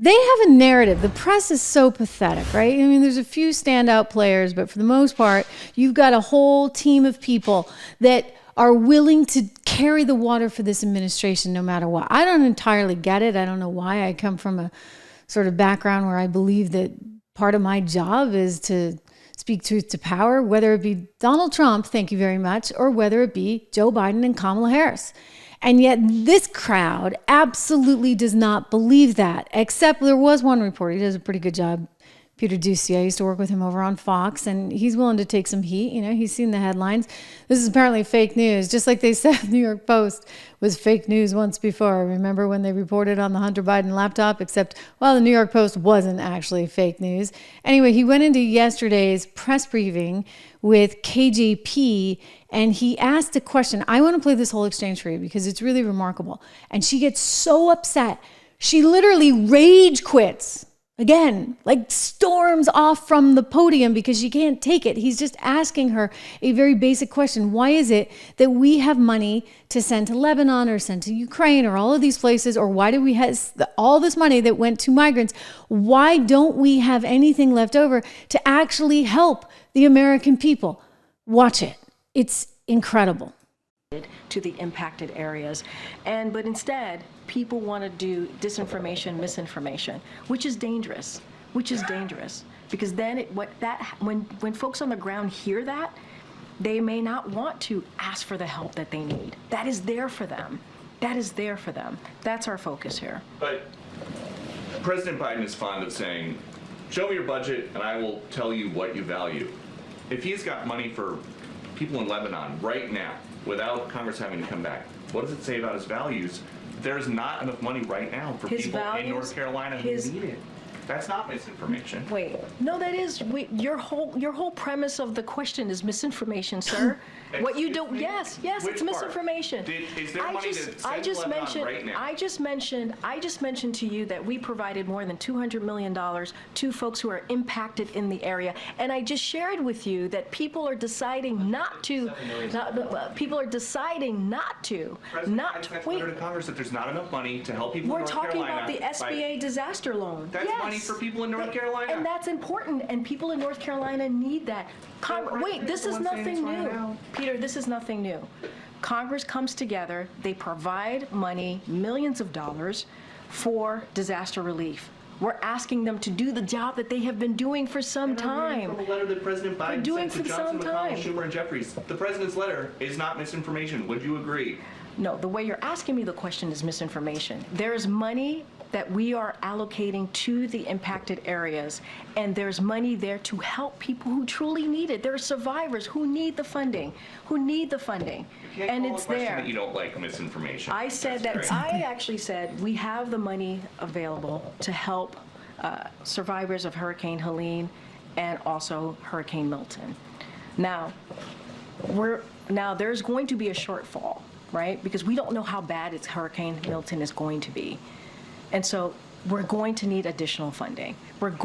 They have a narrative. The press is so pathetic, right? I mean, there's a few standout players, but for the most part, you've got a whole team of people that are willing to carry the water for this administration no matter what. I don't entirely get it. I don't know why. I come from a sort of background where I believe that part of my job is to speak truth to power, whether it be Donald Trump, thank you very much, or whether it be Joe Biden and Kamala Harris. And yet this crowd absolutely does not believe that, except there was one reporter. He does a pretty good job. Peter Ducey, I used to work with him over on Fox, and he's willing to take some heat. You know, he's seen the headlines. This is apparently fake news, just like they said the New York Post was fake news once before. Remember when they reported on the Hunter Biden laptop? Except, well, the New York Post wasn't actually fake news. Anyway, he went into yesterday's press briefing with KJP, and he asked a question. I want to play this whole exchange for you because it's really remarkable. And she gets so upset. She literally rage quits. Again, like storms off from the podium because she can't take it. He's just asking her a very basic question. Why is it that we have money to send to Lebanon or send to Ukraine or all of these places? Or why do we have all this money that went to migrants? Why don't we have anything left over to actually help the American people? Watch it. It's incredible. To the impacted areas, but instead people want to do disinformation, misinformation, which is dangerous. Because then when folks on the ground hear that, they may not want to ask for the help that they need. That is there for them. That's our focus here. But President Biden is fond of saying, show me your budget and I will tell you what you value. If he's got money for people in Lebanon right now, without Congress having to come back, what does it say about his values? There's not enough money right now for his people values, in North Carolina who need it. That's not misinformation. Wait, no, that is your whole premise of the question is misinformation, sir. What you do? Yes, it's misinformation. Is there money to send to Lebanon right now? I just mentioned to you that we provided more than $200 million to folks who are impacted in the area, and I just shared with you that people are deciding not to. People are deciding not to. Wait. To Congress that there's not enough money to help people in North Carolina. We're talking about the SBA disaster loan. That's money for people in North Carolina. And that's important, and people in North Carolina need that. Wait, this is nothing new. Peter, this is nothing new. Congress comes together, they provide money, millions of dollars, for disaster relief. We're asking them to do the job that they have been doing for some time. From a letter that President Biden sent to Johnson, McConnell, Schumer, and Jeffries. The president's letter is not misinformation. Would you agree? No, the way you're asking me the question is misinformation. There is money that we are allocating to the impacted areas, and there's money there to help people who truly need it. There are survivors who need the funding, and it's there. That you don't like misinformation. I said that. I actually said we have the money available to help survivors of Hurricane Helene and also Hurricane Milton. Now, there's going to be a shortfall, right? Because we don't know how bad Hurricane Milton is going to be. And so we're going to need additional funding. That's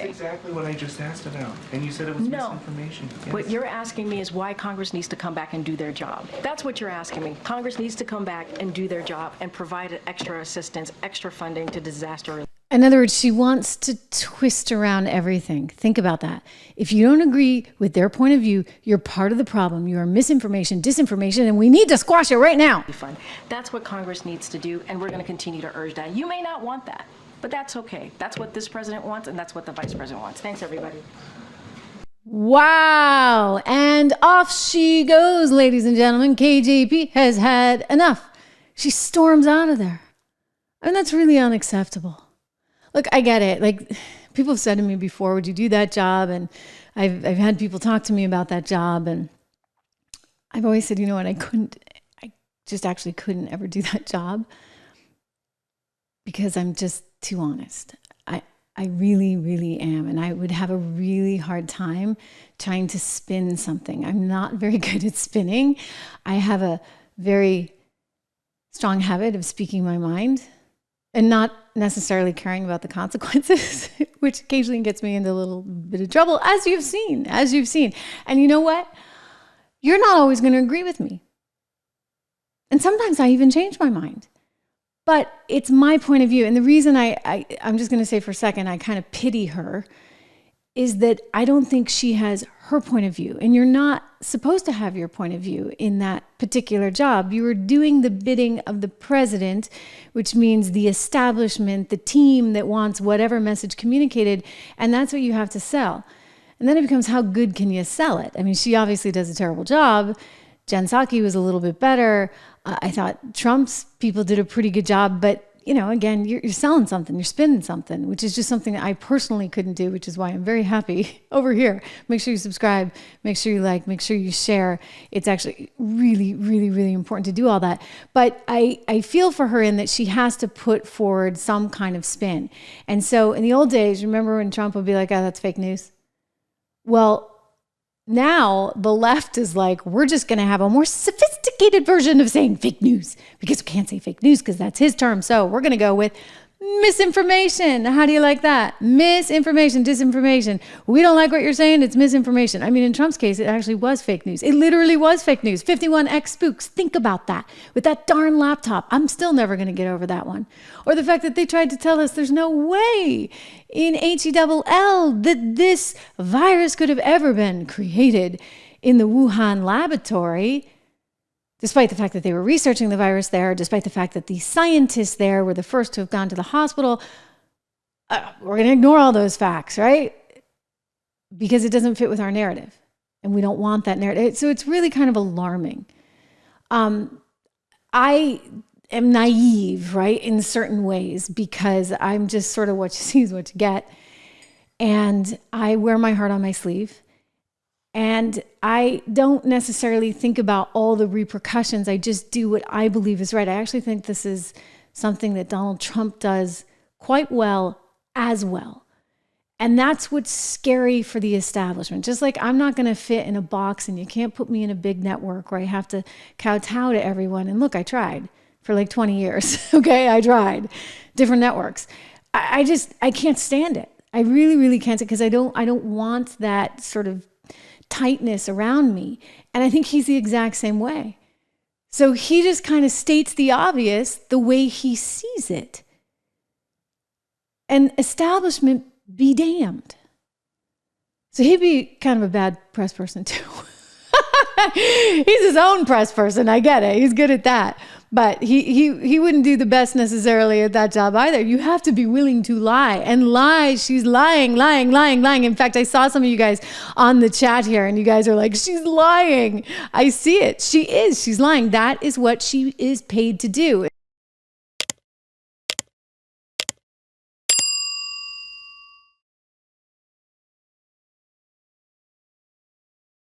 exactly what I just asked about. And you said it was misinformation. Yes. What you're asking me is why Congress needs to come back and do their job. That's what you're asking me. Congress needs to come back and do their job and provide extra assistance, extra funding to disaster relief. In other words, she wants to twist around everything. Think about that. If you don't agree with their point of view, you're part of the problem. You are misinformation, disinformation, and we need to squash it right now. That's what Congress needs to do, and we're going to continue to urge that. You may not want that, but that's okay. That's what this president wants, and that's what the vice president wants. Thanks, everybody. Wow. And off she goes, ladies and gentlemen. KJP has had enough. She storms out of there. I mean, that's really unacceptable. Look, I get it. Like, people have said to me before, would you do that job? And I've had people talk to me about that job. And I've always said, you know what, I just actually couldn't ever do that job because I'm just too honest. I really, really am. And I would have a really hard time trying to spin something. I'm not very good at spinning. I have a very strong habit of speaking my mind and not necessarily caring about the consequences, which occasionally gets me into a little bit of trouble, as you've seen. And you know what? You're not always going to agree with me. And sometimes I even change my mind. But it's my point of view. And the reason I'm just going to say for a second, I kind of pity her, is that I don't think she has her point of view. And you're not supposed to have your point of view in that particular job. You are doing the bidding of the president, which means the establishment, the team that wants whatever message communicated. And that's what you have to sell. And then it becomes, how good can you sell it? I mean, she obviously does a terrible job. Jen Psaki was a little bit better. I thought Trump's people did a pretty good job, but again, you're selling something, you're spinning something, which is just something that I personally couldn't do, which is why I'm very happy over here. Make sure you subscribe, make sure you like, make sure you share. It's actually really, really, really important to do all that. But I feel for her in that she has to put forward some kind of spin. And so in the old days, remember when Trump would be like, oh, that's fake news? Well, now the left is like, we're just going to have a more sophisticated version of saying fake news, because we can't say fake news because that's his term. So we're going to go with misinformation. How do you like that? Misinformation, disinformation. We don't like what you're saying. It's misinformation. I mean, in Trump's case, it actually was fake news. It literally was fake news. 51X spooks. Think about that. With that darn laptop. I'm still never going to get over that one. Or the fact that they tried to tell us there's no way in HELL that this virus could have ever been created in the Wuhan laboratory, despite the fact that they were researching the virus there, despite the fact that the scientists there were the first to have gone to the hospital. We're going to ignore all those facts, right? Because it doesn't fit with our narrative. And we don't want that narrative. So it's really kind of alarming. I am naive, right, in certain ways, because I'm just sort of what you see is what you get. And I wear my heart on my sleeve. And I don't necessarily think about all the repercussions. I just do what I believe is right. I actually think this is something that Donald Trump does quite well as well. And that's what's scary for the establishment. Just like I'm not going to fit in a box, and you can't put me in a big network where I have to kowtow to everyone. And look, I tried for like 20 years. Okay, I tried different networks. I can't stand it. I really, really can't, because I don't want that sort of tightness around me. And I think he's the exact same way. So he just kind of states the obvious the way he sees it. And establishment be damned. So he'd be kind of a bad press person too. He's his own press person. I get it. He's good at that. But he wouldn't do the best necessarily at that job either. You have to be willing to lie. And lie, she's lying. In fact, I saw some of you guys on the chat here, and you guys are like, she's lying. I see it. She is. She's lying. That is what she is paid to do.